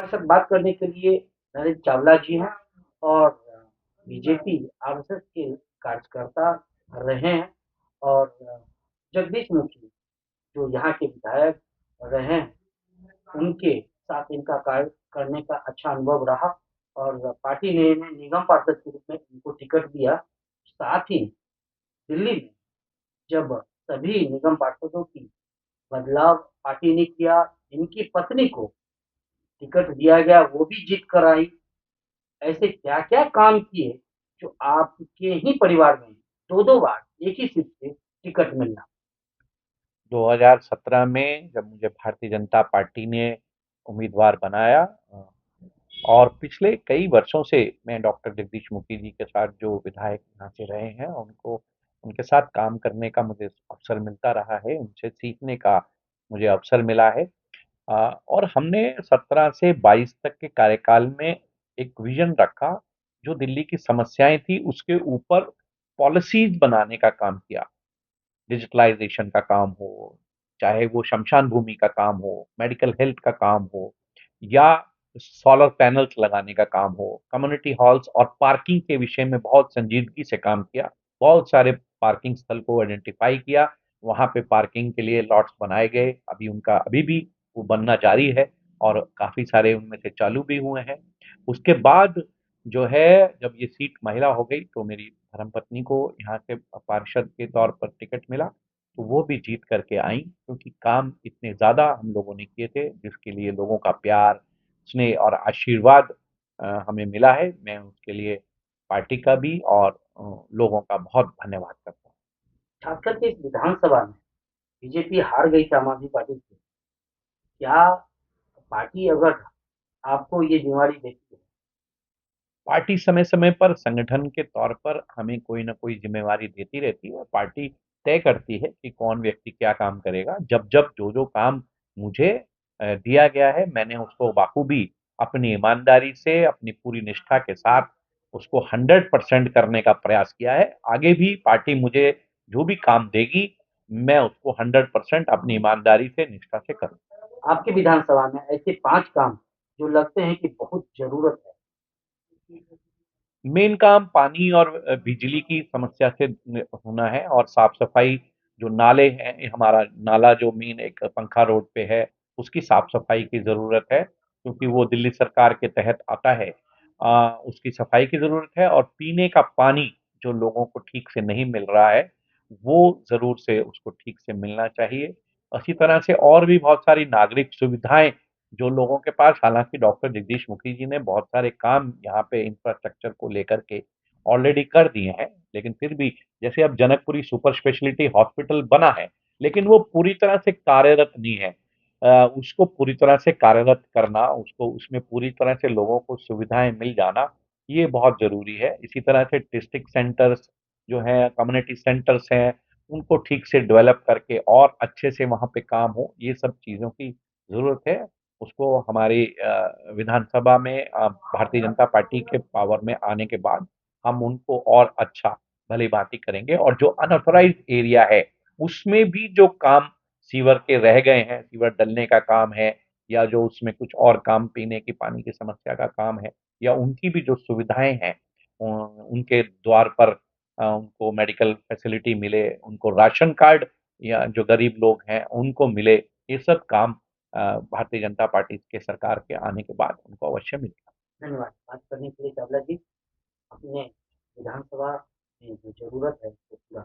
हमारे साथ बात करने के लिए नरेंद्र चावला जी हैं और बीजेपी आरएसएस के कार्यकर्ता रहे हैं और जगदीश मुखी जो यहाँ के विधायक रहे हैं, उनके साथ इनका कार्य करने का अच्छा अनुभव रहा और पार्टी ने इन्हें निगम पार्षद के रूप में इनको टिकट दिया। साथ ही दिल्ली में जब सभी निगम पार्षदों की बदलाव पार्टी ने किया, इनकी पत्नी को टिकट दिया गया, वो भी जीत कर आई। ऐसे क्या-क्या काम किए जो आपके ही परिवार में 2-2 बार एक ही सीट से टिकट मिलना? 2017 में जब मुझे भारतीय जनता पार्टी ने उम्मीदवार बनाया और पिछले कई वर्षों से मैं डॉक्टर जगदीश मुखी जी के साथ जो विधायक यहाँ से रहे हैं उनको उनके साथ काम करने का मुझे अवसर मिलता रहा है, उनसे सीखने का मुझे अवसर मिला है। और हमने 17 से 22 तक के कार्यकाल में एक विजन रखा, जो दिल्ली की समस्याएं थी उसके ऊपर पॉलिसीज बनाने का काम किया। डिजिटलाइजेशन का काम हो, चाहे वो शमशान भूमि का काम हो, मेडिकल हेल्थ का काम हो या सोलर पैनल्स लगाने का काम हो, कम्युनिटी हॉल्स और पार्किंग के विषय में बहुत संजीदगी से काम किया। बहुत सारे पार्किंग स्थल को आइडेंटिफाई किया, वहाँ पे पार्किंग के लिए लॉट्स बनाए गए, अभी भी वो बनना जारी है और काफ़ी सारे उनमें से चालू भी हुए हैं। उसके बाद जो है जब ये सीट महिला हो गई तो मेरी धर्मपत्नी को यहाँ से पार्षद के तौर पर टिकट मिला, तो वो भी जीत करके आई क्योंकि काम इतने ज़्यादा हम लोगों ने किए थे जिसके लिए लोगों का प्यार, स्नेह और आशीर्वाद हमें मिला है। मैं उसके लिए पार्टी का भी और लोगों का बहुत धन्यवाद करता हूँ। खास करके इस विधानसभा में बीजेपी हार गई थी आम आदमी पार्टी से। क्या पार्टी अगर आपको ये ज़िम्मेवारी देती है? पार्टी समय-समय पर संगठन के तौर पर हमें कोई न कोई ज़िम्मेवारी देती रहती है। पार्टी तय करती है कि कौन व्यक्ति क्या काम करेगा। जब-जब जो-जो काम मुझे दिया गया है, मैंने उसको बाखूबी अपनी ईमानदारी से, अपनी पूरी निष्ठा के साथ उसको 100% करने का प्रयास किया है। आगे भी पार्टी मुझे जो भी काम देगी, मैं उसको 100% अपनी ईमानदारी से, निष्ठा से करूँगा। आपकी विधानसभा में ऐसे 5 काम जो लगते हैं कि बहुत ज़रूरत है? मेन काम पानी और बिजली की समस्या से होना है और साफ सफाई। जो नाले हैं, हमारा नाला जो मेन एक पंखा रोड पे है, उसकी साफ सफाई की ज़रूरत है क्योंकि वो दिल्ली सरकार के तहत आता है। उसकी सफाई की ज़रूरत है और पीने का पानी जो लोगों को ठीक से नहीं मिल रहा है, वो ज़रूर से उसको ठीक से मिलना चाहिए। इसी तरह से और भी बहुत सारी नागरिक सुविधाएं जो लोगों के पास, हालांकि डॉक्टर जगदीश मुखी जी ने बहुत सारे काम यहाँ पे इंफ्रास्ट्रक्चर को लेकर के ऑलरेडी कर दिए हैं, लेकिन फिर भी जैसे अब जनकपुरी सुपर स्पेशलिटी हॉस्पिटल बना है, लेकिन वो पूरी तरह से कार्यरत नहीं है। उसको पूरी तरह से कार्यरत करना, उसको उसमें पूरी तरह से लोगों को सुविधाएं मिल जाना, ये बहुत जरूरी है। इसी तरह से डिस्ट्रिक्ट सेंटर्स जो हैं, कम्युनिटी सेंटर्स हैं, उनको ठीक से डेवलप करके और अच्छे से वहाँ पे काम हो, ये सब चीज़ों की ज़रूरत है। उसको हमारी विधानसभा में भारतीय जनता पार्टी के पावर में आने के बाद हम उनको और अच्छा भली-भांति करेंगे और जो अनऑथराइज्ड एरिया है, उसमें भी जो काम सीवर के रह गए हैं, सीवर डलने का काम है या जो उसमें कुछ और काम पीने की पानी की समस्या का काम है या उनकी भी जो सुविधाएँ हैं, उनके द्वार पर उनको मेडिकल फैसिलिटी मिले, उनको राशन कार्ड या जो गरीब लोग हैं, उनको मिले, ये सब काम भारतीय जनता पार्टी के सरकार के आने के बाद उनको अवश्य मिलेगा। धन्यवाद बात करने के लिए चावला जी। अपने विधानसभा में जो ज़रूरत है, वो पूरा